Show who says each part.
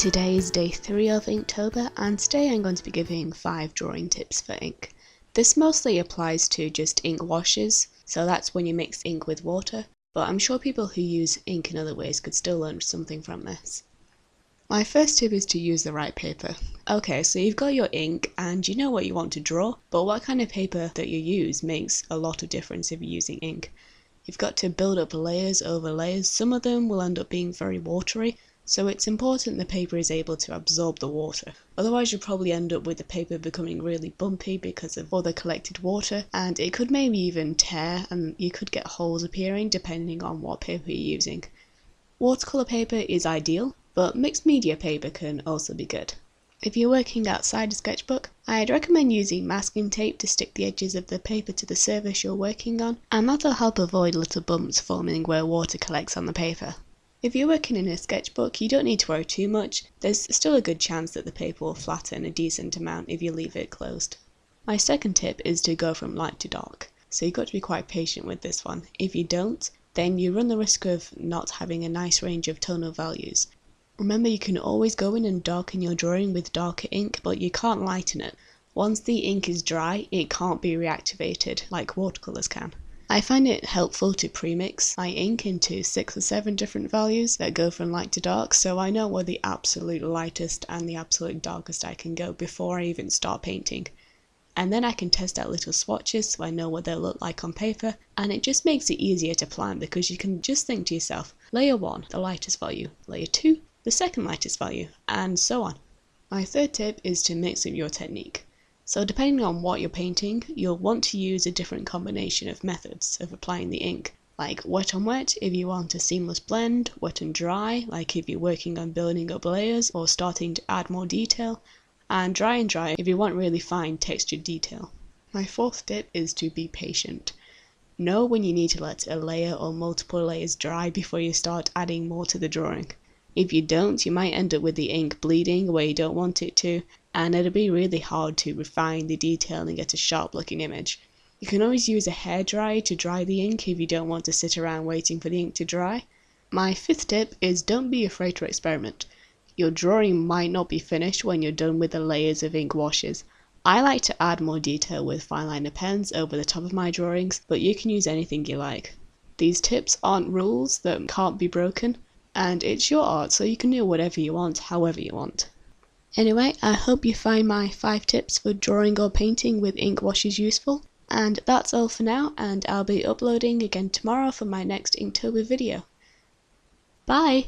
Speaker 1: Today is day 3 of Inktober, and today I'm going to be giving 5 drawing tips for ink. This mostly applies to just ink washes, so that's when you mix ink with water, but I'm sure people who use ink in other ways could still learn something from this. My first tip is to use the right paper. Okay, so you've got your ink and you know what you want to draw, but what kind of paper that you use makes a lot of difference if you're using ink. You've got to build up layers over layers. Some of them will end up being very watery, so it's important the paper is able to absorb the water. Otherwise you'll probably end up with the paper becoming really bumpy because of all the collected water, and it could maybe even tear and you could get holes appearing depending on what paper you're using. Watercolour paper is ideal, but mixed media paper can also be good. If you're working outside a sketchbook, I'd recommend using masking tape to stick the edges of the paper to the surface you're working on, and that'll help avoid little bumps forming where water collects on the paper. If you're working in a sketchbook, you don't need to worry too much. There's still a good chance that the paper will flatten a decent amount if you leave it closed. My second tip is to go from light to dark, so you've got to be quite patient with this one. If you don't, then you run the risk of not having a nice range of tonal values. Remember, you can always go in and darken your drawing with darker ink, but you can't lighten it. Once the ink is dry, it can't be reactivated like watercolours can. I find it helpful to premix my ink into 6 or 7 different values that go from light to dark, so I know where the absolute lightest and the absolute darkest I can go before I even start painting. And then I can test out little swatches so I know what they'll look like on paper, and it just makes it easier to plan because you can just think to yourself, layer 1, the lightest value, layer 2, the second lightest value, and so on. My third tip is to mix up your technique. So depending on what you're painting, you'll want to use a different combination of methods of applying the ink, like wet on wet if you want a seamless blend, wet and dry like if you're working on building up layers or starting to add more detail, and dry if you want really fine textured detail. My fourth tip is to be patient. Know when you need to let a layer or multiple layers dry before you start adding more to the drawing. If you don't, you might end up with the ink bleeding where you don't want it to, and it'll be really hard to refine the detail and get a sharp looking image. You can always use a hairdryer to dry the ink if you don't want to sit around waiting for the ink to dry. My fifth tip is don't be afraid to experiment. Your drawing might not be finished when you're done with the layers of ink washes. I like to add more detail with fineliner pens over the top of my drawings, but you can use anything you like. These tips aren't rules that can't be broken, and it's your art, so you can do whatever you want, however you want. Anyway, I hope you find my 5 tips for drawing or painting with ink washes useful, and that's all for now, and I'll be uploading again tomorrow for my next Inktober video. Bye!